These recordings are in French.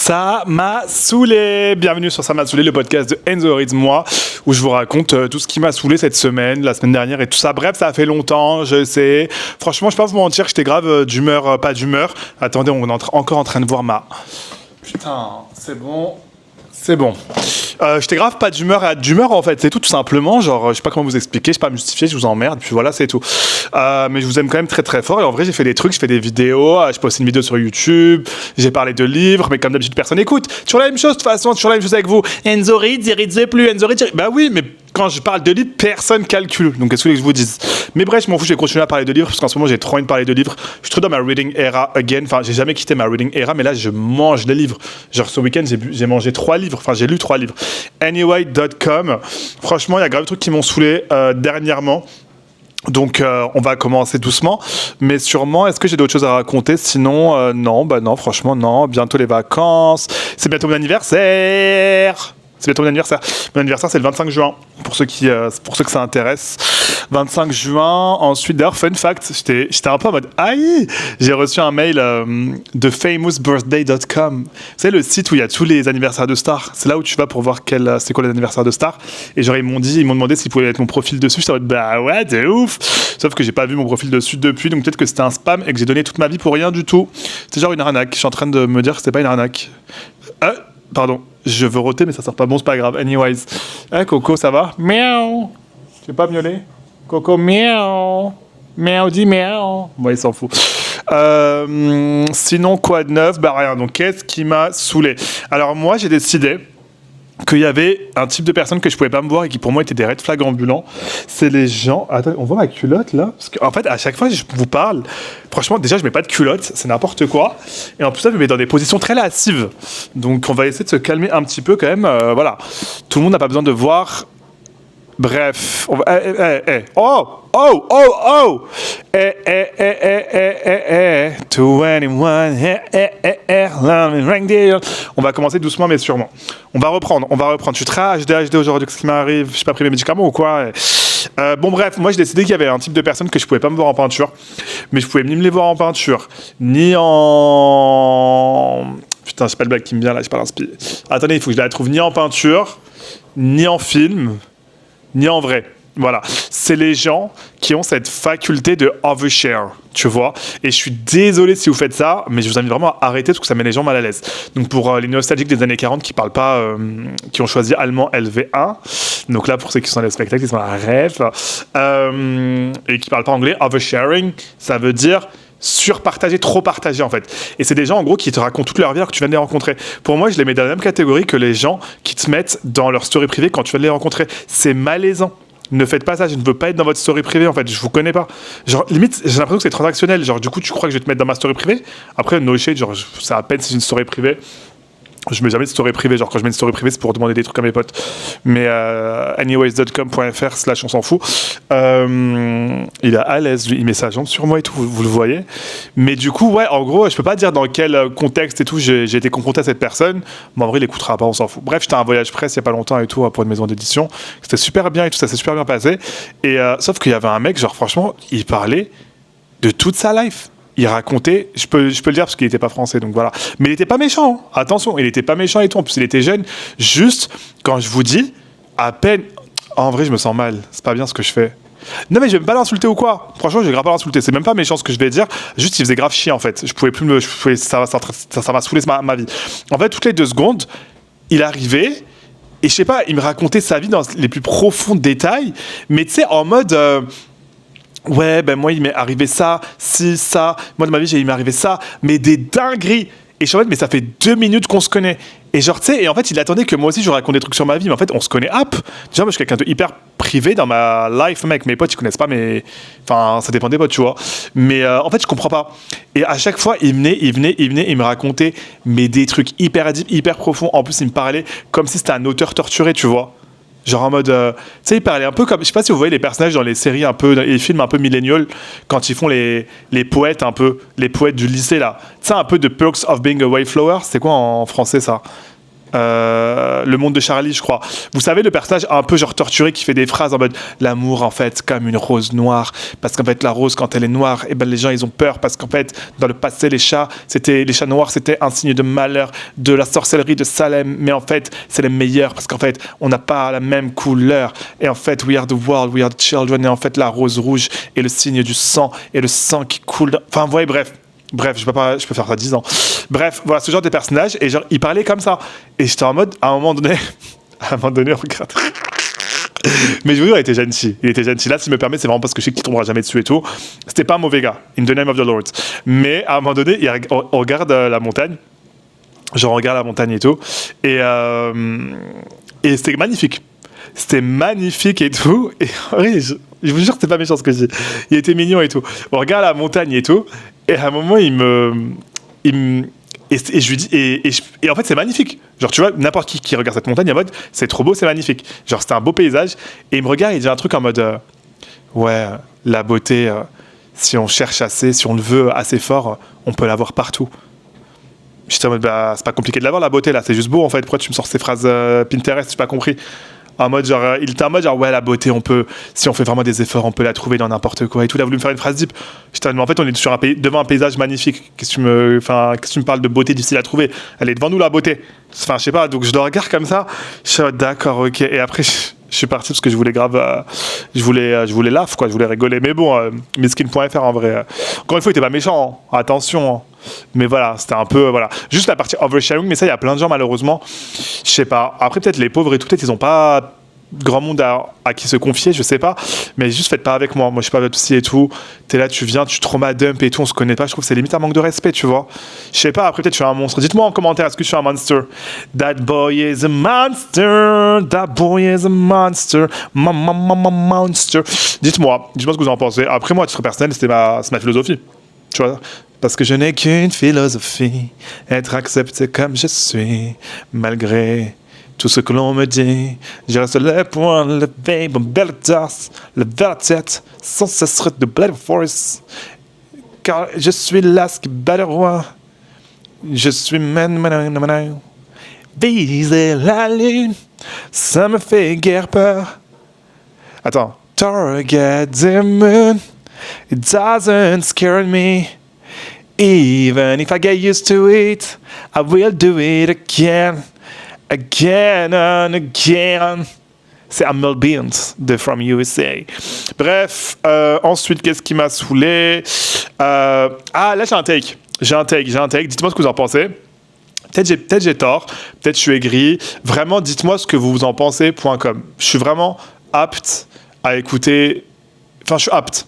Ça m'a saoulé. Bienvenue sur Ça m'a saoulé, le podcast de Enzo Reads moi, où je vous raconte tout ce qui m'a saoulé cette semaine, la semaine dernière et tout ça. Bref, ça a fait longtemps, je sais. Franchement, je peux pas vous mentir, j'étais grave d'humeur, pas d'humeur. Attendez, on est encore en train de voir ma... Putain, c'est bon. C'est bon. J'étais grave pas d'humeur et d'humeur en fait, c'est tout simplement, genre je sais pas comment vous expliquer, je sais pas me justifier, je vous emmerde, puis voilà c'est tout. Mais je vous aime quand même très très fort et en vrai j'ai fait des trucs, je fais des vidéos, je poste une vidéo sur YouTube, j'ai parlé de livres, mais comme d'habitude personne écoute. Toujours la même chose de toute façon, toujours la même chose avec vous. Enzo Reads, il reads plus, Enzo Reads, bah oui, mais quand je parle de livres, personne calcule. Donc qu'est-ce que je vous dise? Mais bref, je m'en fous, je vais continuer à parler de livres parce qu'en ce moment j'ai trop envie de parler de livres. Je suis trop dans ma reading era again. Enfin, j'ai jamais quitté ma reading era, mais là je mange des livres. Genre ce week-end j'ai mangé 3 livres. Enfin, j'ai lu 3 livres. Anyway.com. Franchement, il y a grave de trucs qui m'ont saoulé dernièrement. Donc on va commencer doucement, mais sûrement, est-ce que j'ai d'autres choses à raconter? Sinon, non, franchement, non. Bientôt les vacances. C'est bientôt mon anniversaire. C'est bientôt mon anniversaire. Mon anniversaire, c'est le 25 juin, pour ceux que ça intéresse. 25 juin. Ensuite, d'ailleurs, fun fact, j'étais un peu en mode aïe. J'ai reçu un mail de famousbirthday.com. Vous savez, le site où il y a tous les anniversaires de stars. C'est là où tu vas pour voir c'est quoi les anniversaires de stars. Et genre, ils m'ont demandé s'ils pouvaient mettre mon profil dessus. J'étais en mode bah ouais, de ouf. Sauf que j'ai pas vu mon profil dessus depuis, donc peut-être que c'était un spam et que j'ai donné toute ma vie pour rien du tout. C'est genre une arnaque. Je suis en train de me dire que c'était pas une arnaque. Pardon, je veux roter, mais ça sort pas bon, c'est pas grave. Anyways. Coco, ça va? Miaou. Tu veux pas miauler? Coco, miaou. Miaou, dis miaou. Bon, il s'en fout. Sinon, quoi de neuf? Bah rien. Donc, qu'est-ce qui m'a saoulé? Alors, moi, j'ai décidé qu'il y avait un type de personnes que je pouvais pas me voir et qui pour moi étaient des red flags ambulants. C'est les gens... Attends, on voit ma culotte là? Parce qu'en fait, à chaque fois que je vous parle, franchement, déjà je mets pas de culotte, c'est n'importe quoi. Et en plus ça, je me mets dans des positions très lascives. Donc on va essayer de se calmer un petit peu quand même. Voilà. Tout le monde n'a pas besoin de voir... Bref, on va... Oh! 21, on va commencer doucement mais sûrement. On va reprendre. Je suis très HD aujourd'hui, qu'est-ce qui m'arrive? Je n'ai pas pris mes médicaments ou quoi? Bon bref, moi j'ai décidé qu'il y avait un type de personne que je pouvais pas me voir en peinture, mais je pouvais ni me les voir en peinture, ni en... Putain, c'est pas le blague qui me vient là, j'ai pas l'inspire. Attendez, il faut que je la trouve ni en peinture, ni en film, ni en vrai. Voilà, c'est les gens qui ont cette faculté de overshare, tu vois. Et je suis désolé si vous faites ça, mais je vous invite vraiment à arrêter parce que ça met les gens mal à l'aise. Donc pour les nostalgiques des années 40 qui parlent pas, qui ont choisi allemand LV1, donc là pour ceux qui sont dans les spectacles, ils sont à rêve, et qui parlent pas anglais, oversharing, ça veut dire surpartager, trop partager en fait. Et c'est des gens en gros qui te racontent toute leur vie alors que tu viens de les rencontrer. Pour moi, je les mets dans la même catégorie que les gens qui te mettent dans leur story privée quand tu viens de les rencontrer. C'est malaisant. Ne faites pas ça, je ne veux pas être dans votre story privée en fait, je vous connais pas. Genre, limite, j'ai l'impression que c'est transactionnel. Genre, du coup, tu crois que je vais te mettre dans ma story privée? Après, no shade, genre, c'est à peine si c'est une story privée. Je mets jamais de story privée, genre quand je mets une story privée c'est pour demander des trucs à mes potes. Mais anyways.com.fr/ on s'en fout. Il est à l'aise, lui, il met sa jambe sur moi et tout, vous le voyez. Mais du coup, ouais, en gros, je peux pas dire dans quel contexte et tout j'ai été confronté à cette personne. Mais en vrai, il écoutera pas, on s'en fout. Bref, j'étais à un voyage presse il y a pas longtemps et tout pour une maison d'édition. C'était super bien et tout, ça s'est super bien passé. Et sauf qu'il y avait un mec, genre franchement, il parlait de toute sa life. Il racontait, je peux le dire parce qu'il était pas français, donc voilà. Mais il était pas méchant, hein. Attention, il était pas méchant et tout. En plus, il était jeune. Juste, quand je vous dis, à peine... En vrai, je me sens mal. C'est pas bien ce que je fais. Non, mais je vais pas l'insulter ou quoi. Franchement, je vais grave pas l'insulter. C'est même pas méchant ce que je vais dire. Juste, il faisait grave chier, en fait. Je pouvais plus ça m'a saoulé ma vie. En fait, toutes les 2 secondes, il arrivait... Et je sais pas, il me racontait sa vie dans les plus profonds détails. Mais tu sais, en mode... Ouais, ben moi, il m'est arrivé ça, ça. Moi, de ma vie, il m'est arrivé ça. Mais des dingueries. Et je suis en mode, mais ça fait 2 minutes qu'on se connaît. Et genre, tu sais, et en fait, il attendait que moi aussi, je raconte des trucs sur ma vie. Mais en fait, on se connaît, hop. Déjà, moi, je suis quelqu'un de hyper privé dans ma life, mec. Mes potes, ils connaissent pas, mais... Enfin, ça dépend des potes, tu vois. Mais en fait, je comprends pas. Et à chaque fois, il venait, il me racontait mais des trucs hyper deep, hyper profonds. En plus, il me parlait comme si c'était un auteur torturé, tu vois. Genre en mode, tu sais, il parlait un peu comme, je sais pas si vous voyez les personnages dans les séries un peu, dans les films un peu milléniaux, quand ils font les poètes un peu, les poètes du lycée là. Tu sais, un peu de Perks of Being a Wayflower, c'est quoi en français ça? Le monde de Charlie, je crois. Vous savez, le personnage un peu genre torturé qui fait des phrases en mode l'amour en fait comme une rose noire, parce qu'en fait la rose quand elle est noire, et ben les gens ils ont peur parce qu'en fait dans le passé les chats noirs c'était un signe de malheur, de la sorcellerie de Salem, mais en fait c'est les meilleurs parce qu'en fait on n'a pas la même couleur et en fait we are the world, we are the children, et en fait la rose rouge est le signe du sang et le sang qui coule. Enfin vous voyez, Bref, je peux faire ça 10 ans. Bref, voilà, ce genre de personnage. Et genre, il parlait comme ça. Et j'étais en mode, à un moment donné, regarde. Mais je vous dis, il était gentil. Là, s'il me permet, c'est vraiment parce que je sais qu'il tombera jamais dessus et tout. C'était pas un mauvais gars, in the name of the Lord. Mais à un moment donné, on regarde la montagne. Genre, on regarde la montagne et tout. Et c'était magnifique. C'était magnifique et tout. Et oui, je vous jure, c'est pas méchant ce que je dis. Il était mignon et tout. On regarde la montagne et tout. Et à un moment, et je lui dis, et en fait, c'est magnifique. Genre, tu vois, n'importe qui regarde cette montagne en mode, c'est trop beau, c'est magnifique. Genre, c'était un beau paysage. Et il me regarde, il dit un truc en mode, ouais, la beauté, si on cherche assez, si on le veut assez fort, on peut l'avoir partout. J'étais en mode, bah, c'est pas compliqué de l'avoir, la beauté, là, c'est juste beau, en fait. Pourquoi tu me sors ces phrases Pinterest, j'ai pas compris. En mode genre, il était en mode genre, ouais, la beauté, on peut, si on fait vraiment des efforts, on peut la trouver dans n'importe quoi et tout. Il a voulu me faire une phrase deep. J'étais en fait, on est sur devant un paysage magnifique. Qu'est-ce que tu me parles de beauté difficile à trouver? Elle est devant nous, la beauté. Enfin, je sais pas, donc je le regarde comme ça. Je suis d'accord, ok. Et après, je suis parti parce que je voulais grave, je voulais laugh, quoi, je voulais rigoler. Mais bon, miskin.fr en vrai. Encore une fois, il était pas méchant, hein. Attention. Hein. Mais voilà, c'était un peu, voilà. Juste la partie oversharing, mais ça, il y a plein de gens, malheureusement. Je sais pas. Après, peut-être les pauvres et tout, peut-être ils ont pas grand monde à qui se confier, je sais pas. Mais juste faites pas avec moi. Moi, je suis pas votre psy et tout. T'es là, tu viens, tu trauma dump et tout, on se connaît pas. Je trouve que c'est limite un manque de respect, tu vois. Je sais pas, après, peut-être je suis un monstre. Dites-moi en commentaire, est-ce que je suis un monster? That boy is a monster. That boy is a monster. Monster. Dites-moi ce que vous en pensez. Après, moi, à titre personnel, c'est ma philosophie. Tu vois, parce que je n'ai qu'une philosophie, être accepté comme je suis, malgré tout ce que l'on me dit. Je reste le point levé, mon bel tasse, le vers la tête, sans cesse de Black Force. Car je suis l'as qui bat le roi. Je suis viser la lune, ça me fait guère peur. Attends. Target the moon, it doesn't scare me. Even if I get used to it, I will do it again and again. C'est Amel Beans de From USA. Bref, ensuite, qu'est-ce qui m'a saoulé? Là, j'ai un take. Dites-moi ce que vous en pensez. Peut-être j'ai tort, peut-être je suis aigri. Vraiment, dites-moi ce que vous en pensez.com. Je suis vraiment apte à écouter. Enfin, je suis apte.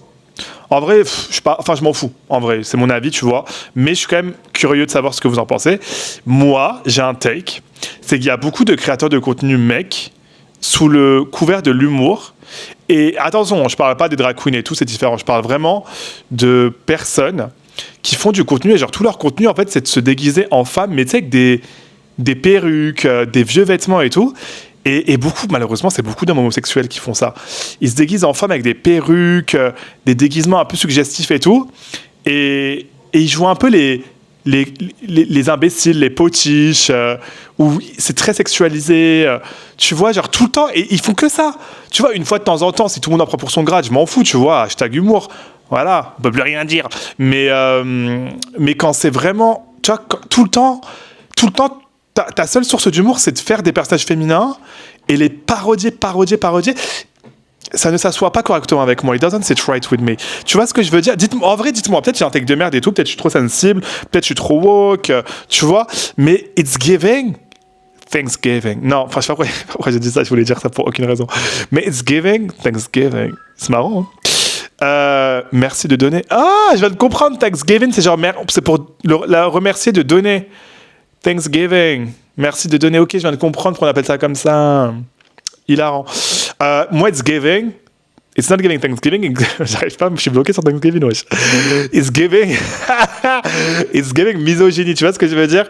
En vrai, je m'en fous. En vrai, c'est mon avis, tu vois. Mais je suis quand même curieux de savoir ce que vous en pensez. Moi, j'ai un take. C'est qu'il y a beaucoup de créateurs de contenu mecs sous le couvert de l'humour. Et attention, je parle pas des drag queens et tout, c'est différent. Je parle vraiment de personnes qui font du contenu. Et genre, tout leur contenu, en fait, c'est de se déguiser en femme, mais tu sais, avec des perruques, des vieux vêtements et tout. Et beaucoup, malheureusement, c'est beaucoup d'hommes homosexuels qui font ça. Ils se déguisent en femmes avec des perruques, des déguisements un peu suggestifs et tout. Et ils jouent un peu les imbéciles, les potiches, où c'est très sexualisé. Tu vois, genre tout le temps. Et ils font que ça. Tu vois, une fois de temps en temps, si tout le monde en prend pour son grade, je m'en fous, tu vois. Hashtag humour. Voilà, on peut plus rien dire. Mais quand c'est vraiment... Tu vois, tout le temps... Ta seule source d'humour, c'est de faire des personnages féminins et les parodier. Ça ne s'assoit pas correctement avec moi. It doesn't sit right with me. Tu vois ce que je veux dire? En vrai, dites-moi. Peut-être j'ai un take de merde et tout. Peut-être je suis trop sensible. Peut-être je suis trop woke. Tu vois? Mais it's giving Thanksgiving. Non, enfin, je sais pas pourquoi j'ai dit ça. Je voulais dire ça pour aucune raison. Mais it's giving Thanksgiving. C'est marrant, hein? Merci de donner. Ah, je viens de comprendre. Thanksgiving, c'est genre... C'est pour la remercier de donner. Thanksgiving. Merci de donner. Ok, je viens de comprendre qu'on appelle ça comme ça. Hilarant. Moi, it's giving. It's not giving Thanksgiving. J'arrive pas, je suis bloqué sur Thanksgiving, wesh. It's giving. It's giving misogynie. Tu vois ce que je veux dire?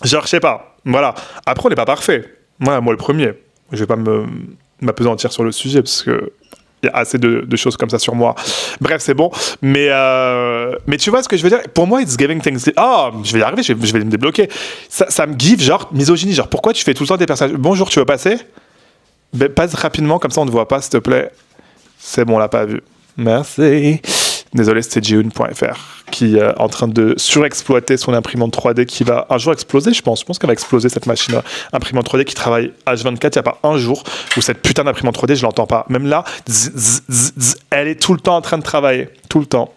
Genre, je sais pas. Voilà. Après, on n'est pas parfait. Voilà, moi, le premier. Je vais pas m'apesantir sur le sujet parce que Il y a assez de choses comme ça sur moi. Bref, c'est bon. Mais tu vois ce que je veux dire? Pour moi, it's giving things... Oh, je vais y arriver, je vais me débloquer. Ça me give, genre, misogynie. Genre, pourquoi tu fais tout le temps des personnages? Bonjour, tu veux passer? Ben, passe rapidement, comme ça on ne voit pas, s'il te plaît. C'est bon, on l'a pas vu. Merci. Désolé, c'était Jihoon.fr qui est en train de surexploiter son imprimante 3D qui va un jour exploser, je pense. Je pense qu'elle va exploser cette machine imprimante 3D qui travaille H24. Il n'y a pas un jour où cette putain d'imprimante 3D, je l'entends pas. Même là, elle est tout le temps en train de travailler. Tout le temps.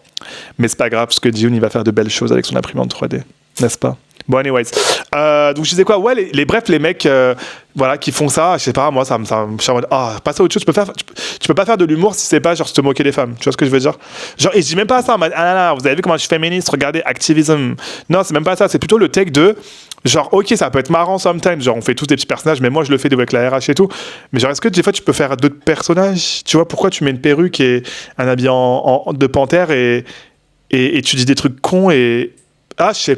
Mais c'est pas grave parce que Jihoon, il va faire de belles choses avec son imprimante 3D. N'est-ce pas? Bon, anyways. Donc, je disais quoi? Ouais, les mecs voilà, qui font ça, je sais pas, moi, ça me je suis en mode, passe à autre chose. Tu peux pas faire de l'humour si c'est pas, genre, se moquer des femmes. Tu vois ce que je veux dire? Genre, et je dis même pas ça en mode, vous avez vu comment je suis féministe, regardez, activism. Non, c'est même pas ça. C'est plutôt le take de, genre, ok, ça peut être marrant sometimes. Genre, on fait tous des petits personnages, mais moi, je le fais avec la RH et tout. Mais genre, est-ce que des fois, tu peux faire d'autres personnages? Tu vois, pourquoi tu mets une perruque et un habit de panthère et tu dis des trucs cons et. Ah, je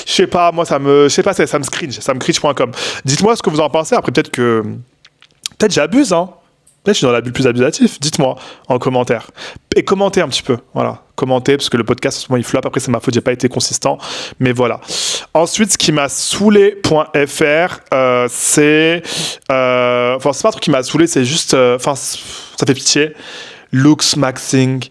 sais pas, moi ça me cringe.com. Dites-moi ce que vous en pensez, après peut-être j'abuse, hein. Peut-être je suis dans l'abus le plus abusatif, dites-moi en commentaire. Et commentez un petit peu, voilà. Commentez, parce que le podcast, en ce moment, il floppe, après c'est ma faute, j'ai pas été consistant, mais voilà. Ensuite, ce qui m'a saoulé.fr, c'est pas un truc qui m'a saoulé, c'est juste, ça fait pitié. Looks Maxing.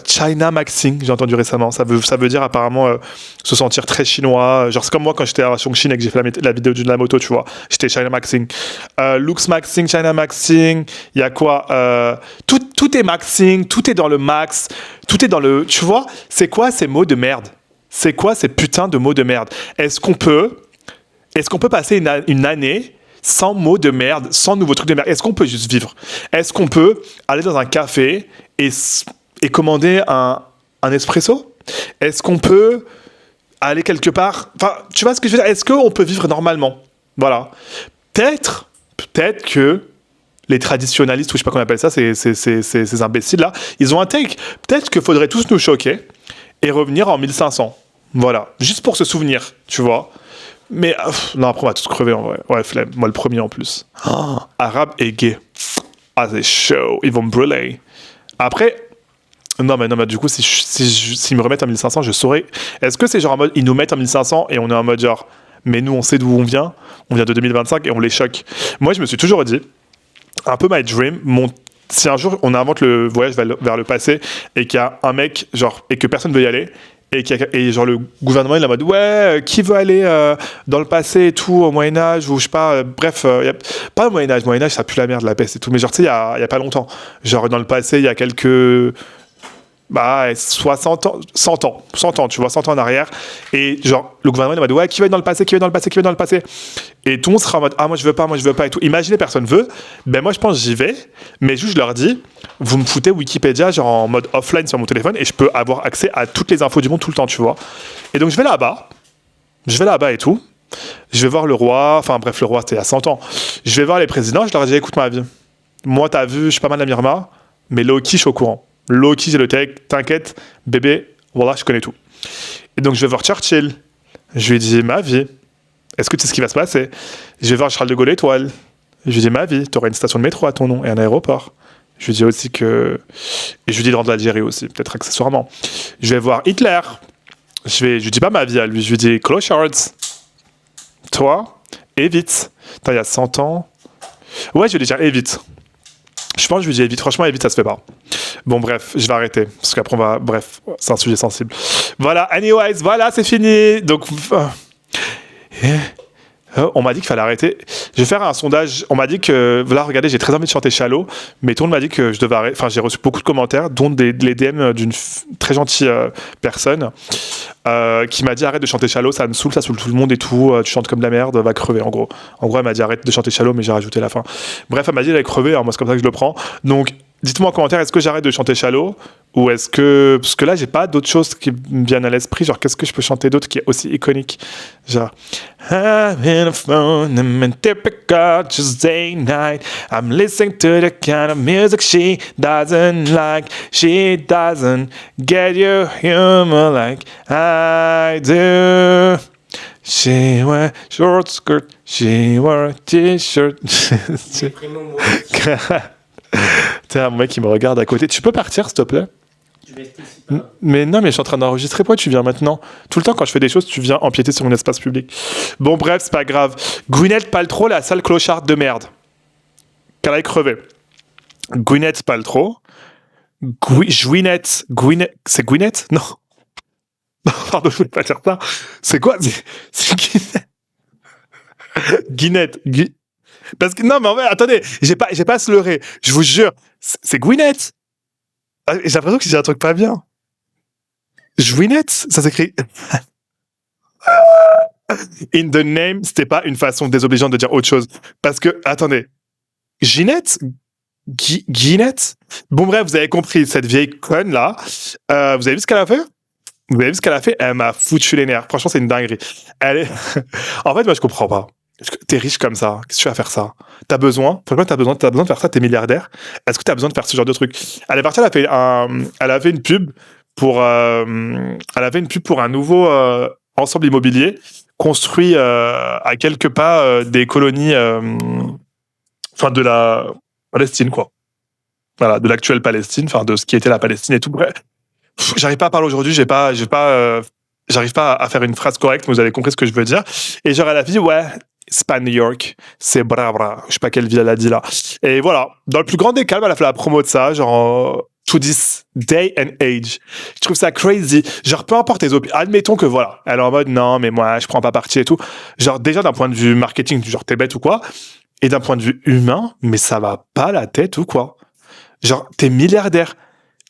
China Maxing, j'ai entendu récemment. Ça veut dire apparemment se sentir très chinois. Genre, c'est comme moi quand j'étais à Chongqing et que j'ai fait la vidéo de la moto, tu vois. J'étais China Maxing. Looks Maxing, China Maxing. Il y a quoi? Tout est Maxing, tout est dans le max. Tout est dans le. Tu vois, c'est quoi ces mots de merde? C'est quoi ces putains de mots de merde? Est-ce qu'on peut passer une année sans mots de merde, sans nouveaux trucs de merde? Est-ce qu'on peut juste vivre? Est-ce qu'on peut aller dans un café et commander un espresso? Est-ce qu'on peut aller quelque part? Enfin, tu vois ce que je veux dire? Est-ce qu'on peut vivre normalement? Voilà. Peut-être que les traditionalistes, ou je sais pas comment on appelle ça, ces imbéciles-là, ils ont un take. Peut-être qu'il faudrait tous nous choquer et revenir en 1500. Voilà. Juste pour se souvenir, tu vois. Mais non, après on va tous crever en vrai. Ouais, flemme. Moi le premier en plus. Arabe et gay. Ah, c'est chaud. Ils vont me brûler. Après... Non, mais du coup, s'ils me remettent en 1500, je saurais. Est-ce que c'est genre en mode, ils nous mettent en 1500 et on est en mode genre, mais nous, on sait d'où on vient de 2025 et on les choque. Moi, je me suis toujours dit, un peu my dream, si un jour on invente le voyage vers le passé et qu'il y a un mec, genre, et que personne ne veut y aller, et genre le gouvernement il est en mode ouais, qui veut aller dans le passé et tout, au Moyen-Âge, ou je sais pas, bref, pas au Moyen-Âge, ça pue la merde, la peste et tout, mais genre, tu sais, il y a pas longtemps, genre dans le passé, il y a quelques. 60 ans, 100 ans, tu vois, 100 ans en arrière. Et genre, le gouvernement, il m'a dit, ouais, qui va dans le passé? Et tout le monde sera en mode, moi je veux pas et tout. Imaginez, personne veut. Ben moi, je pense, j'y vais. Mais juste, je leur dis, vous me foutez Wikipédia, genre en mode offline sur mon téléphone, et je peux avoir accès à toutes les infos du monde tout le temps, tu vois. Et donc, je vais là-bas et tout. Je vais voir le roi, enfin bref, le roi, c'était il y a 100 ans. Je vais voir les présidents, je leur dis, écoute ma vie. Moi, t'as vu, je suis pas mal à Myanmar, mais Loki, je suis au courant. Loki, j'ai le take, t'inquiète, bébé, voilà, je connais tout. Et donc, je vais voir Churchill. Je lui dis, ma vie, est-ce que tu sais ce qui va se passer? Je vais voir Charles de Gaulle étoile. Je lui dis, ma vie, t'auras une station de métro à ton nom et un aéroport. Je lui dis aussi que... Et je lui dis de rendre l'Algérie aussi, peut-être accessoirement. Je vais voir Hitler. Je lui dis pas ma vie à lui, je lui dis, clochards. Toi, évite. Putain, il y a 100 ans... Ouais, je vais lui dire, évite. Je pense que je lui dis évite. Franchement, évite, ça se fait pas. Bon, bref, je vais arrêter. Parce qu'après, bref, c'est un sujet sensible. Voilà, anyways, voilà, c'est fini. Donc, on m'a dit qu'il fallait arrêter. Je vais faire un sondage. On m'a dit que, voilà, regardez, j'ai très envie de chanter Shallow, mais tout le monde m'a dit que je devais arrêter. Enfin, j'ai reçu beaucoup de commentaires, dont les DM d'une très gentille personne qui m'a dit arrête de chanter Shallow, ça saoule tout le monde et tout. Tu chantes comme de la merde, va crever, en gros. En gros, elle m'a dit arrête de chanter Shallow, mais j'ai rajouté la fin. Bref, elle m'a dit elle allait crever, alors moi, c'est comme ça que je le prends. Donc, dites-moi en commentaire, est-ce que j'arrête de chanter Shallow ou est-ce que... Parce que là, j'ai pas d'autres choses qui me viennent à l'esprit. Genre, qu'est-ce que je peux chanter d'autre qui est aussi iconique? Genre... I'm in a phone, I'm in typical Tuesday night. I'm listening to the kind of music she doesn't like. She doesn't get your humor like I do. She wear short skirt, she wore a t-shirt. Tiens, mon mec qui me regarde à côté. Tu peux partir, s'il te plaît? Mais non, mais je suis en train d'enregistrer. Pourquoi tu viens maintenant? Tout le temps, quand je fais des choses, tu viens empiéter sur mon espace public. Bon, bref, c'est pas grave. Gwyneth Paltrow, la sale clocharde de merde. Qu'elle aille crever. Gwyneth Paltrow. Gwyneth. C'est Gwyneth? Non. Pardon, je voulais pas dire ça. C'est quoi? C'est Gwyneth. Gwyneth. Parce que non, mais en fait, attendez, j'ai pas à se leurrer. Je vous jure, c'est Gwyneth. Ah, j'ai l'impression que j'ai un truc pas bien. Gwyneth, ça s'écrit. In the name, c'était pas une façon désobligeante de dire autre chose. Parce que, attendez, Ginette, Ginette. Bon bref, vous avez compris cette vieille conne là. Vous avez vu ce qu'elle a fait? Vous avez vu ce qu'elle a fait? Elle m'a foutu les nerfs. Franchement, c'est une dinguerie. Elle est... En fait, moi, je comprends pas. T'es riche comme ça. Qu'est-ce que tu vas faire ça? Franchement, t'as besoin de faire ça. T'es milliardaire. Est-ce que t'as besoin de faire ce genre de truc? Elle est partie. Elle a fait une pub pour un nouveau ensemble immobilier construit à quelques pas des colonies, enfin de la Palestine, quoi. Voilà, de l'actuelle Palestine, enfin de ce qui était la Palestine et tout. Bref, j'arrive pas à parler aujourd'hui. J'arrive pas à faire une phrase correcte, mais vous avez compris ce que je veux dire. Et genre, elle a dit, ouais, c'est pas New York, c'est Bra Bra. Je sais pas quelle ville elle a dit là. Et voilà, dans le plus grand des calmes, elle a fait la promo de ça, genre, to this day and age. Je trouve ça crazy. Genre, peu importe tes opinions. Admettons que voilà, elle est en mode, non, mais moi, je prends pas parti et tout. Genre, déjà, d'un point de vue marketing, genre, t'es bête ou quoi. Et d'un point de vue humain, mais ça va pas la tête ou quoi. Genre, t'es milliardaire.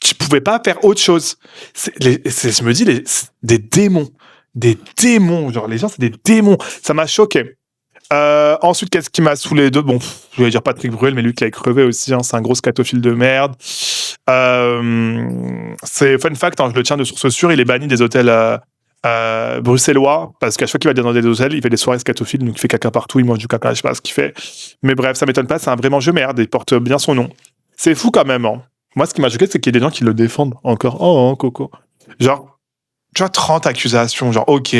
Tu pouvais pas faire autre chose. Je me dis, des démons. Des démons. Genre, les gens, c'est des démons. Ça m'a choqué. Ensuite, qu'est-ce qui m'a saoulé de... Bon, je vais dire Patrick Bruel, mais lui qui a crevé aussi, hein, c'est un gros scatophile de merde. C'est fun fact, hein, je le tiens de source sûre, il est banni des hôtels bruxellois, parce qu'à chaque fois qu'il va dans des hôtels, il fait des soirées scatophiles, donc il fait caca partout, il mange du caca, je sais pas ce qu'il fait. Mais bref, ça m'étonne pas, c'est un vrai mangeux merde, il porte bien son nom. C'est fou quand même, hein. Moi, ce qui m'a choqué, c'est qu'il y a des gens qui le défendent encore. Oh, Coco. Genre, tu vois, 30 accusations, genre, ok,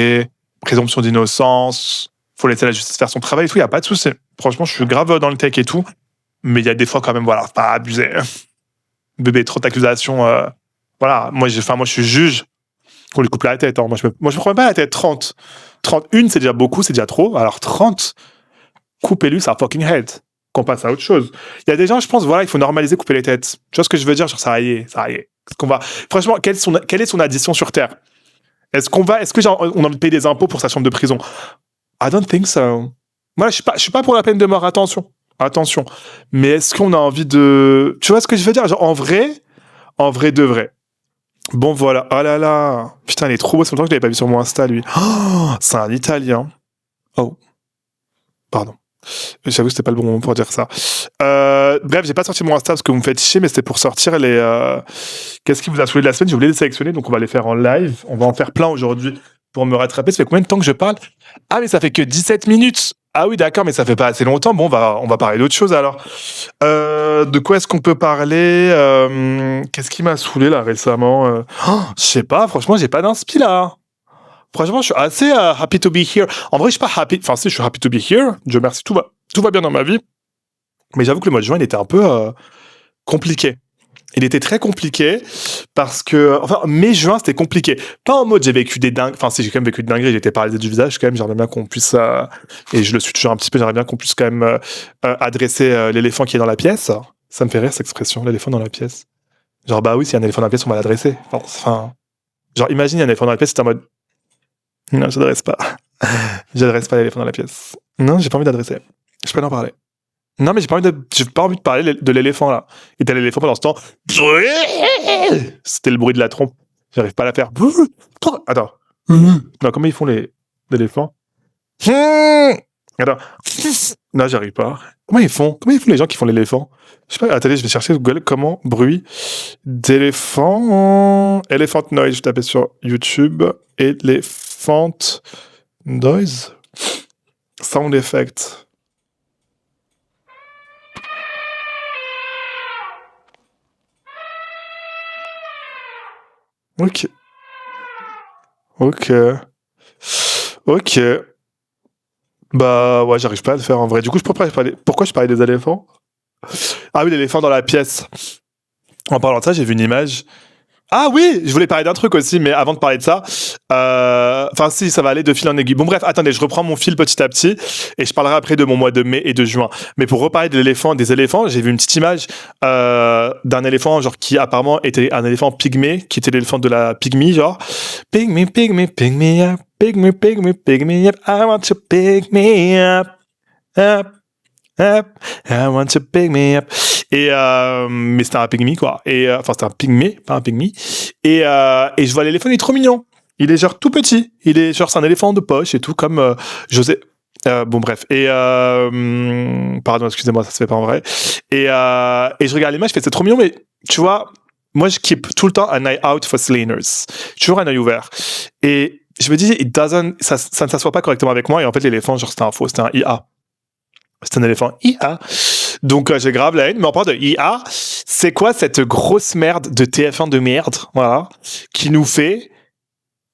présomption d'innocence, faut laisser la justice faire son travail et tout, y a pas de souci. Franchement, je suis grave dans le tech et tout, mais il y a des fois quand même, voilà, pas abuser. Bébé, trop d'accusations, voilà. Moi, je suis juge. On lui coupe la tête, hein. Moi, je me prends pas la tête. 30. 31, c'est déjà beaucoup, c'est déjà trop. Alors, 30, coupez-lui sa fucking head. Qu'on passe à autre chose. Il y a des gens, je pense, voilà, il faut normaliser couper les têtes. Tu vois ce que je veux dire? Genre, ça y est. Franchement, quelle est son addition sur Terre? Est-ce que genre, on a envie de payer des impôts pour sa chambre de prison? I don't think so. Moi, je suis pas pour la peine de mort, attention. Attention. Mais est-ce qu'on a envie de... Tu vois ce que je veux dire? Genre, en vrai de vrai. Bon, voilà. Oh là là. Putain, il est trop beau. C'est longtemps que je l'avais pas vu sur mon Insta, lui. Oh, c'est un Italien. Oh. Pardon. J'avoue, c'était pas le bon moment pour dire ça. Bref, j'ai pas sorti mon Insta parce que vous me faites chier, mais c'était pour sortir les... Qu'est-ce qui vous a saoulé de la semaine? J'ai oublié de les sélectionner, donc on va les faire en live. On va en faire plein aujourd'hui pour me rattraper. Ça fait combien de temps que je parle? Ah, mais ça fait que 17 minutes. Ah oui, d'accord, mais ça fait pas assez longtemps. Bon, on va parler d'autre chose alors. De quoi est-ce qu'on peut parler? Qu'est-ce qui m'a saoulé là récemment? Je sais pas, franchement, j'ai pas d'inspi là. Franchement, je suis assez happy to be here. En vrai, je suis pas happy. Enfin, si, je suis happy to be here. Dieu merci, tout va bien dans ma vie. Mais j'avoue que le mois de juin, il était un peu compliqué. Il était très compliqué parce que... Enfin, mai-juin, c'était compliqué. Pas en mode j'ai vécu des dingues... Enfin, si, j'ai quand même vécu des dingueries. J'étais paralysé du visage quand même. J'aimerais bien qu'on puisse... et je le suis toujours un petit peu. J'aimerais bien qu'on puisse quand même adresser l'éléphant qui est dans la pièce. Ça me fait rire, cette expression, l'éléphant dans la pièce. Genre, bah oui, s'il y a un éléphant dans la pièce, on va l'adresser. Enfin... Genre, imagine, il y a un éléphant dans la pièce, c'est en mode... Non, j'adresse pas. J'adresse pas l'éléphant dans la pièce. Non, j'ai pas envie d'adresser. Je peux en parler. Non, mais j'ai pas envie de parler de l'éléphant, là. Et t'as l'éléphant pendant ce temps. C'était le bruit de la trompe. J'arrive pas à la faire. Attends. Non, comment ils font les éléphants? Attends. Non, j'arrive pas. Comment ils font les gens qui font l'éléphant? Je sais pas. Attendez, je vais chercher Google comment bruit d'éléphant. Elephant noise. Je tapais sur YouTube. Elephant noise. Sound effect. Ok. Bah ouais, j'arrive pas à le faire en vrai. Du coup, pourquoi je parlais des éléphants? Ah oui, l'éléphant dans la pièce. En parlant de ça, j'ai vu une image. Ah oui, je voulais parler d'un truc aussi, mais avant de parler de ça, enfin si, ça va aller de fil en aiguille. Bon bref, attendez, je reprends mon fil petit à petit, et je parlerai après de mon mois de mai et de juin. Mais pour reparler de l'éléphant, des éléphants, j'ai vu une petite image d'un éléphant, genre qui apparemment était un éléphant pygmée, qui était l'éléphant de la pygmie, genre pygmy, pygmy, pygmy up, pygmy, pygmy, pygmy up, I want to pick me up, up, up, I want to pick me up. Et mais c'était un pygmy quoi. Et enfin c'était un pygmée, pas un pygmy. Et je vois l'éléphant, il est trop mignon. Il est genre tout petit. Il est genre c'est un éléphant de poche et tout comme José. Bon bref. Et pardon, excusez-moi, ça se fait pas en vrai. Et je regarde l'image, je fais c'est trop mignon, mais tu vois, moi je keep tout le temps un eye out for slaners. Toujours un œil ouvert. Et je me dis, ça ne s'assoit pas correctement avec moi. Et en fait l'éléphant, genre c'était un faux, c'était un IA. C'est un éléphant IA. Donc j'ai grave la haine. Mais en parlant de IA, c'est quoi cette grosse merde de TF1 de merde, voilà, qui nous fait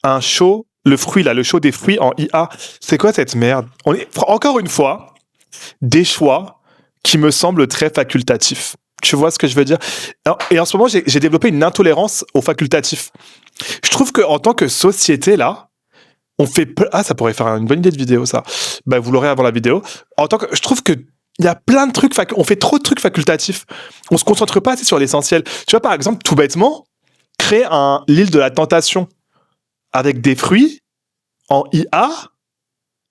un show, le fruit là, le show des fruits en IA. C'est quoi cette merde? On est encore une fois des choix qui me semblent très facultatifs. Tu vois ce que je veux dire? Et en ce moment, j'ai développé une intolérance au facultatif. Je trouve qu'en tant que société là, on fait ça pourrait faire une bonne idée de vidéo ça. Bah vous l'aurez avant la vidéo. Je trouve que il y a plein de trucs on fait trop de trucs facultatifs. On se concentre pas assez sur l'essentiel. Tu vois par exemple tout bêtement créer l'île de la tentation avec des fruits en IA.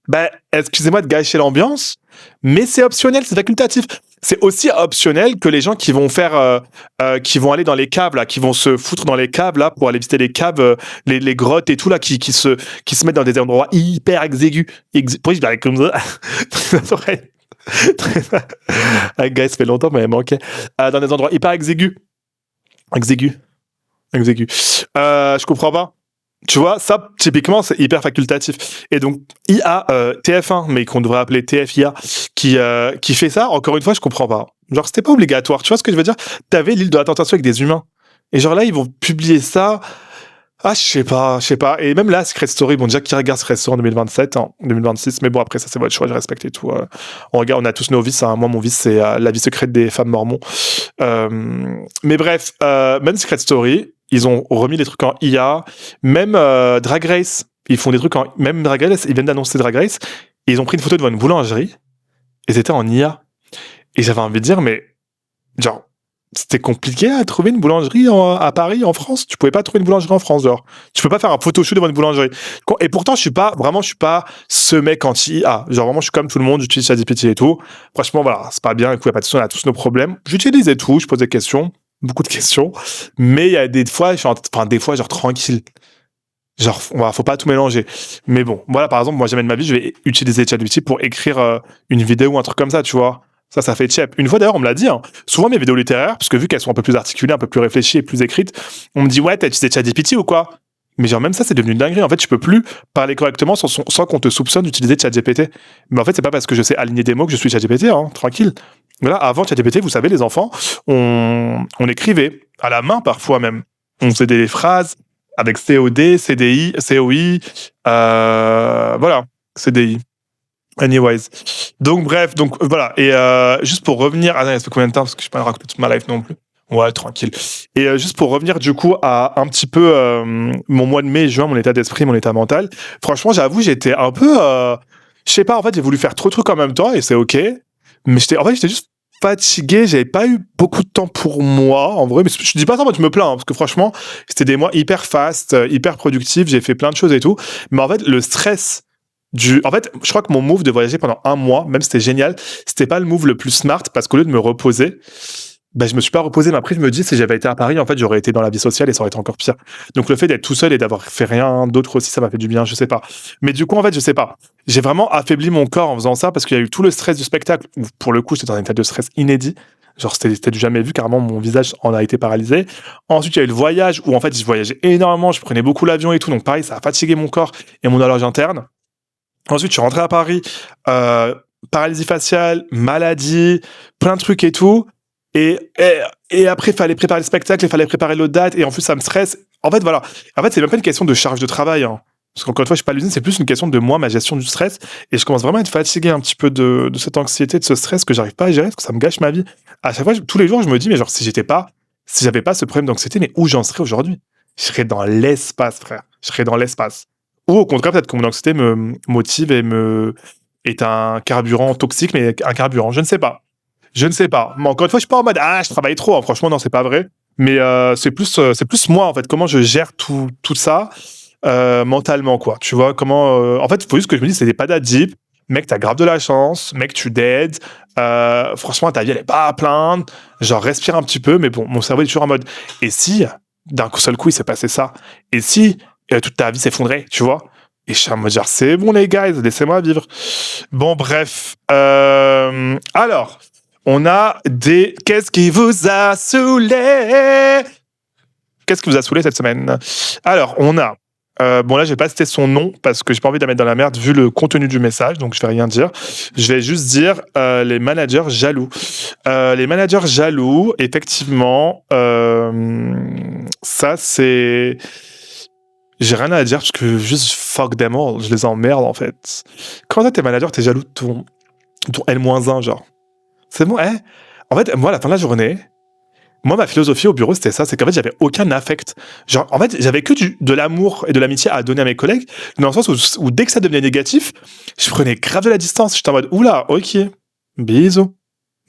Ben excusez-moi de gâcher l'ambiance, mais c'est optionnel, c'est facultatif. C'est aussi optionnel que les gens qui vont qui vont aller dans les caves là, qui vont se foutre dans les caves là pour aller visiter les caves, les grottes et tout là, qui se mettent dans des endroits hyper exigus. Pourquoi je parlais comme ça? Guys, ça fait longtemps, mais elle manquait. Dans des endroits hyper exigus. Je comprends pas. Tu vois, ça, typiquement, c'est hyper facultatif. Et donc, IA, TF1, mais qu'on devrait appeler TFIA, qui fait ça, encore une fois, je comprends pas. Genre, c'était pas obligatoire. Tu vois ce que je veux dire? T'avais l'île de la tentation avec des humains. Et genre là, ils vont publier ça. Ah, je sais pas. Et même là, Secret Story, bon, déjà, qui regarde Secret Story en 2027, en 2026, mais bon, après, ça, c'est votre choix, je respecte et tout. On a tous nos vices, hein. Moi, mon vice, c'est la vie secrète des femmes mormons. Mais bref, même Secret Story, ils ont remis des trucs en IA, même Drag Race, ils font des trucs même Drag Race, ils viennent d'annoncer Drag Race, et ils ont pris une photo devant une boulangerie, et c'était en IA. Et j'avais envie de dire, mais genre, c'était compliqué à trouver une boulangerie à Paris, en France. Tu pouvais pas trouver une boulangerie en France, genre. Tu peux pas faire un photoshoot devant une boulangerie. Et pourtant, je suis pas ce mec anti-IA. Genre, vraiment, je suis comme tout le monde, j'utilise ChatGPT et tout. Franchement, voilà, c'est pas bien, écoute, y a pas de soucis, on a tous nos problèmes. J'utilise et tout, je pose des questions, beaucoup de questions. Mais il y a des fois, genre, tranquille. Genre, faut pas tout mélanger. Mais bon, voilà, par exemple, moi, jamais de ma vie, je vais utiliser ChatGPT pour écrire une vidéo ou un truc comme ça, tu vois. Ça fait cheap. Une fois d'ailleurs, on me l'a dit, hein. Souvent mes vidéos littéraires, parce que vu qu'elles sont un peu plus articulées, un peu plus réfléchies et plus écrites, on me dit ouais, t'as utilisé ChatGPT ou quoi? Mais genre même ça, c'est devenu une dinguerie. En fait, tu peux plus parler correctement sans qu'on te soupçonne d'utiliser ChatGPT. Mais en fait, c'est pas parce que je sais aligner des mots que je suis ChatGPT, hein, tranquille. Mais là, avant ChatGPT, vous savez, les enfants, on écrivait à la main parfois même. On faisait des phrases avec COD, CDI, COI, voilà, CDI. Anyways. Donc, bref, voilà. Et juste pour revenir. Ah non, il y a combien de temps? Parce que je ne peux pas raconter toute ma life non plus. Ouais, tranquille. Et juste pour revenir, du coup, à un petit peu mon mois de mai et juin, mon état d'esprit, mon état mental. Franchement, j'avoue, j'étais un peu. Je sais pas, en fait, j'ai voulu faire trop de trucs en même temps et c'est OK. Mais j'étais juste fatigué. J'avais pas eu beaucoup de temps pour moi, en vrai. Mais je dis pas ça, moi, tu me plains, hein, parce que franchement, c'était des mois hyper fast, hyper productifs. J'ai fait plein de choses et tout. Mais en fait, le stress. En fait, je crois que mon move de voyager pendant un mois, même si c'était génial, c'était pas le move le plus smart parce qu'au lieu de me reposer, je me suis pas reposé. Mais après, je me dis, si j'avais été à Paris, en fait, j'aurais été dans la vie sociale et ça aurait été encore pire. Donc, le fait d'être tout seul et d'avoir fait rien d'autre aussi, ça m'a fait du bien, je sais pas. Mais du coup, en fait, je sais pas. J'ai vraiment affaibli mon corps en faisant ça parce qu'il y a eu tout le stress du spectacle où, pour le coup, j'étais dans un état de stress inédit. Genre, c'était du jamais vu, carrément, mon visage en a été paralysé. Ensuite, il y a eu le voyage où, en fait, je voyageais énormément, je prenais beaucoup l'avion et tout. Donc, pareil, ça a fatigué mon corps et mon horloge interne. Ensuite, je suis rentré à Paris, paralysie faciale, maladie, plein de trucs et tout. Et après, il fallait préparer le spectacle, il fallait préparer l'autre date, et en plus, ça me stresse. En fait, voilà. En fait, c'est même pas une question de charge de travail, hein. Parce qu'encore une fois, je suis pas l'usine, c'est plus une question de moi, ma gestion du stress. Et je commence vraiment à être fatigué un petit peu de cette anxiété, de ce stress que j'arrive pas à gérer, parce que ça me gâche ma vie. À chaque fois, tous les jours, je me dis, mais genre, si j'avais pas ce problème d'anxiété, mais où j'en serais aujourd'hui? Je serais dans l'espace, frère. Je serais dans l'espace. Ou au contraire, peut-être que mon anxiété me motive et est un carburant toxique, mais un carburant. Je ne sais pas. Je ne sais pas. Mais encore une fois, je suis pas en mode, je travaille trop, hein. Franchement, non, c'est pas vrai. Mais c'est plus moi, en fait, comment je gère tout ça mentalement, quoi. Tu vois, comment. En fait, il faut juste que je me dise, c'est des patates deep. Mec, t'as grave de la chance. Mec, tu dead. Franchement, ta vie, elle est pas à plaindre. Genre, respire un petit peu. Mais bon, mon cerveau est toujours en mode. Et si, d'un seul coup, il s'est passé ça? Et si toute ta vie s'effondrait, tu vois? Et je suis en mode, genre, c'est bon, les guys, laissez-moi vivre. Bon, bref. Alors, on a des. Qu'est-ce qui vous a saoulé? Qu'est-ce qui vous a saoulé cette semaine? Alors, on a. Bon, là, je vais pas citer son nom parce que j'ai pas envie de la mettre dans la merde vu le contenu du message, donc je vais rien dire. Je vais juste dire les managers jaloux. Les managers jaloux, effectivement, ça c'est. J'ai rien à dire parce que juste fuck them all, je les emmerde en fait. Quand t'es manager, t'es jaloux de ton L-1, genre. C'est bon, hein? En fait, moi, à la fin de la journée, moi, ma philosophie au bureau, c'était ça, c'est qu'en fait, j'avais aucun affect. Genre, en fait, j'avais que de l'amour et de l'amitié à donner à mes collègues, dans le sens où dès que ça devenait négatif, je prenais grave de la distance. J'étais en mode, oula, ok, bisous,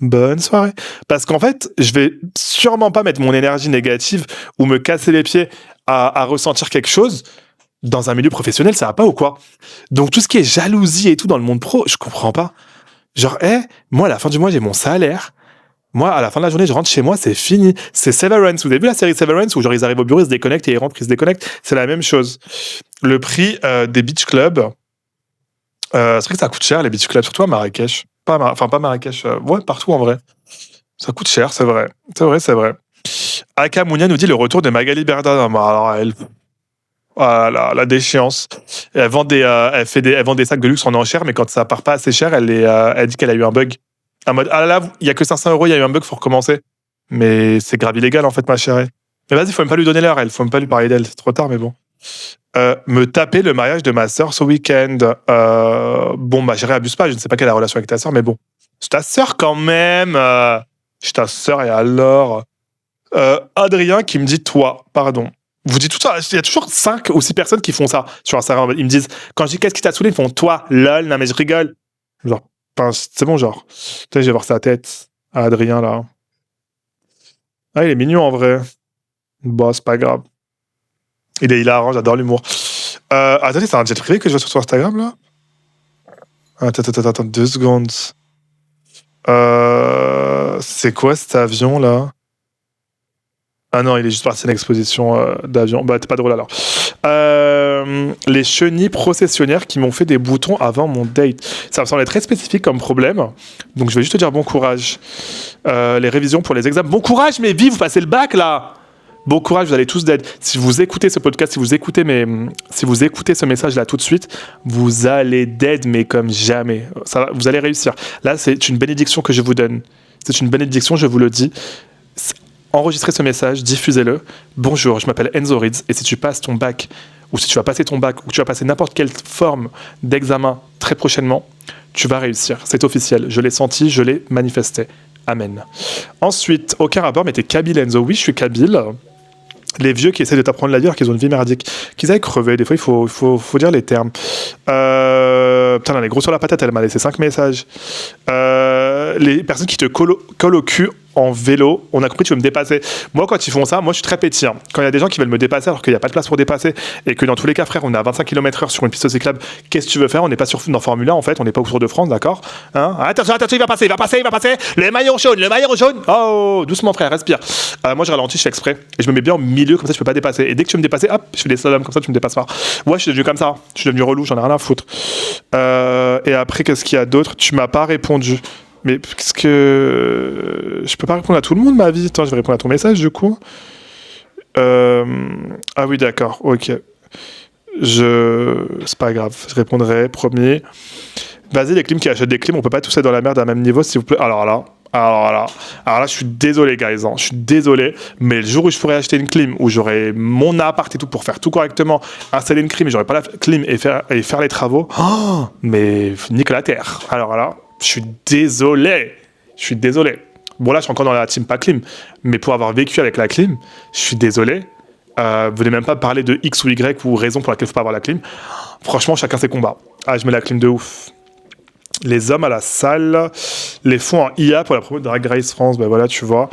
bonne soirée. Parce qu'en fait, je vais sûrement pas mettre mon énergie négative ou me casser les pieds à ressentir quelque chose dans un milieu professionnel, ça va pas ou quoi? Donc, tout ce qui est jalousie et tout dans le monde pro, je comprends pas. Genre, moi, à la fin du mois, j'ai mon salaire. Moi, à la fin de la journée, je rentre chez moi, c'est fini. C'est Severance. Vous avez vu la série Severance où genre ils arrivent au bureau, ils se déconnectent et ils rentrent, ils se déconnectent? C'est la même chose. Le prix des beach clubs, c'est vrai que ça coûte cher les beach clubs, surtout à Marrakech. Pas Marrakech, ouais, partout en vrai. Ça coûte cher, c'est vrai. C'est vrai, c'est vrai. Aka Mounia nous dit le retour de Magali Berda. Non, mais alors elle. Ah, la déchéance. Elle vend elle vend des sacs de luxe en enchère, mais quand ça part pas assez cher, elle dit qu'elle a eu un bug. En mode, ah là là, il y a que 500 €, il y a eu un bug, faut recommencer. Mais c'est grave illégal, en fait, ma chérie. Mais vas-y, faut même pas lui donner l'heure, faut même pas lui parler d'elle, c'est trop tard, mais bon. Me taper le mariage de ma sœur ce week-end. Bon, ma chérie, abuse pas, je ne sais pas quelle est la relation avec ta sœur, mais bon. C'est ta sœur quand même. Je suis ta sœur, et alors Adrien qui me dit, toi, pardon. Vous dites tout ça, il y a toujours 5 ou 6 personnes qui font ça sur Instagram. Ils me disent, quand je dis qu'est-ce qui t'a saoulé, ils font toi, lol, non mais je rigole. Genre, c'est bon, genre. Putain, je vais voir sa tête à Adrien là. Ah, il est mignon en vrai. Bon, c'est pas grave. Il est hilarant, j'adore l'humour. Attendez, c'est un jet privé que je vois sur son Instagram là? Attends, 2 secondes. C'est quoi cet avion là? Ah non, il est juste parti à une exposition d'avion. Bah, t'es pas drôle alors. Les chenilles processionnaires qui m'ont fait des boutons avant mon date. Ça me semblait très spécifique comme problème. Donc je vais juste te dire bon courage. Les révisions pour les examens. Bon courage, mais vive, vous passez le bac là! Bon courage, vous allez tous dead. Si vous écoutez ce podcast, si vous écoutez ce message là tout de suite, vous allez dead, mais comme jamais. Vous allez réussir. Là, c'est une bénédiction que je vous donne. C'est une bénédiction, je vous le dis. Enregistrez ce message, diffusez-le. Bonjour, je m'appelle Enzo Rids et si tu passes ton bac, ou si tu vas passer ton bac, ou que tu vas passer n'importe quelle forme d'examen très prochainement, tu vas réussir. C'est officiel. Je l'ai senti, je l'ai manifesté. Amen. Ensuite, aucun rapport, mais t'es kabyle, Enzo. Oui, je suis kabyle. Les vieux qui essaient de t'apprendre la vie alors qu'ils ont une vie merdique, qu'ils aillent crever. Des fois, il faut dire les termes. Putain, elle est gros sur la patate, elle m'a laissé 5 messages. Les personnes qui te collent au cul en vélo, on a compris, tu veux me dépasser. Moi, quand ils font ça, moi, je suis très pétillant. Quand il y a des gens qui veulent me dépasser alors qu'il n'y a pas de place pour dépasser et que dans tous les cas, frère, on est à 25 km/h sur une piste cyclable, qu'est-ce que tu veux faire? On n'est pas dans Formule 1, en fait, on n'est pas au Tour de France, d'accord? Hein? Attention, il va passer. Le maillot jaune. Oh, doucement, frère, respire. Moi, je ralentis, je fais exprès. Et je me mets bien au milieu, comme ça, je peux pas dépasser. Et dès que tu veux me dépasser, hop, je fais des slaloms, comme ça, tu me dépasses pas. Ouais, je suis devenu comme ça. Je suis devenu relou, j'en ai rien à foutre. Et après, qu'est-ce qu'il y a d'autre? Tu m'as pas répondu. Mais qu'est-ce que... Je peux pas répondre à tout le monde, ma vie. Attends, je vais répondre à ton message, du coup. Ah oui, d'accord, ok. C'est pas grave, je répondrai, promis. Vas-y, les clims qui achètent des clims, on peut pas tous être dans la merde à même niveau, s'il vous plaît. Alors là, Alors là, je suis désolé, guys. Je suis désolé. Mais le jour où je pourrais acheter une clim, où j'aurais mon appart et tout pour faire tout correctement, installer une clim et j'aurais pas la clim et faire les travaux, mais nique la terre. Alors là, je suis désolé. Je suis désolé. Bon, là, je suis encore dans la team pas clim. Mais pour avoir vécu avec la clim, je suis désolé. Vous venez même pas parler de X ou Y ou raison pour laquelle il faut pas avoir la clim. Franchement, chacun ses combats. Ah, je mets la clim de ouf. Les hommes à la salle, les fonds en IA pour la promo de Drag Race France, ben voilà, tu vois.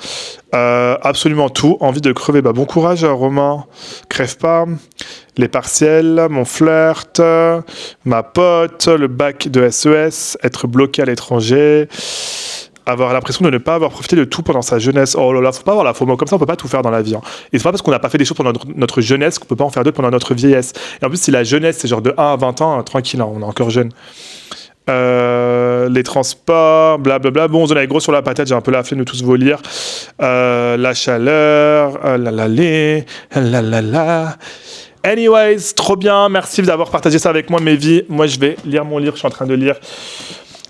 Absolument tout. Envie de crever, bah bon courage, Romain. Crève pas. Les partiels, mon flirt, ma pote, le bac de SES, être bloqué à l'étranger. Avoir l'impression de ne pas avoir profité de tout pendant sa jeunesse. Oh là là, faut pas avoir la FOMO. Comme ça, on peut pas tout faire dans la vie. Hein. Et c'est pas parce qu'on n'a pas fait des choses pendant notre jeunesse qu'on peut pas en faire d'autres pendant notre vieillesse. Et en plus, si la jeunesse, c'est genre de 1 à 20 ans, tranquille, hein, on est encore jeune. Les transports, blablabla. Bon, zone avec gros sur la patate, j'ai un peu la flemme de tous vous lire. La chaleur, la. Anyways, trop bien. Merci d'avoir partagé ça avec moi, mes vies. Moi, je vais lire mon livre. Je suis en train de lire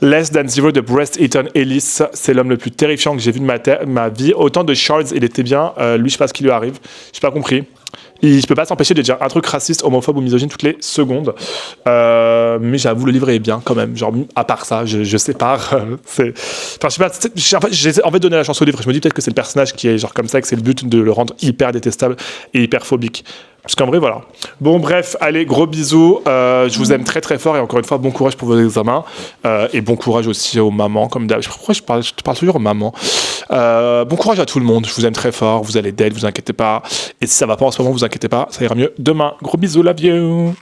Less Than Zero de Bret Easton Ellis. C'est l'homme le plus terrifiant que j'ai vu de ma vie. Autant de Shards, il était bien. Lui, je sais pas ce qui lui arrive. J'ai pas compris. Il ne peut pas s'empêcher de dire un truc raciste, homophobe ou misogyne toutes les secondes. Mais j'avoue, le livre est bien quand même. Genre, à part ça, je sépare. Enfin, je sais pas. J'ai envie de donner la chance au livre. Je me dis peut-être que c'est le personnage qui est genre comme ça, que c'est le but de le rendre hyper détestable et hyper phobique. Parce qu'en vrai, voilà. Bon, bref, allez, gros bisous. Je vous aime très très fort et encore une fois, bon courage pour vos examens. Et bon courage aussi aux mamans, comme d'hab. Pourquoi je te parle toujours aux mamans. Bon courage à tout le monde. Je vous aime très fort. Vous allez d'être, vous inquiétez pas. Et si ça va pas en ce moment, vous inquiétez pas. Ça ira mieux demain. Gros bisous, love you.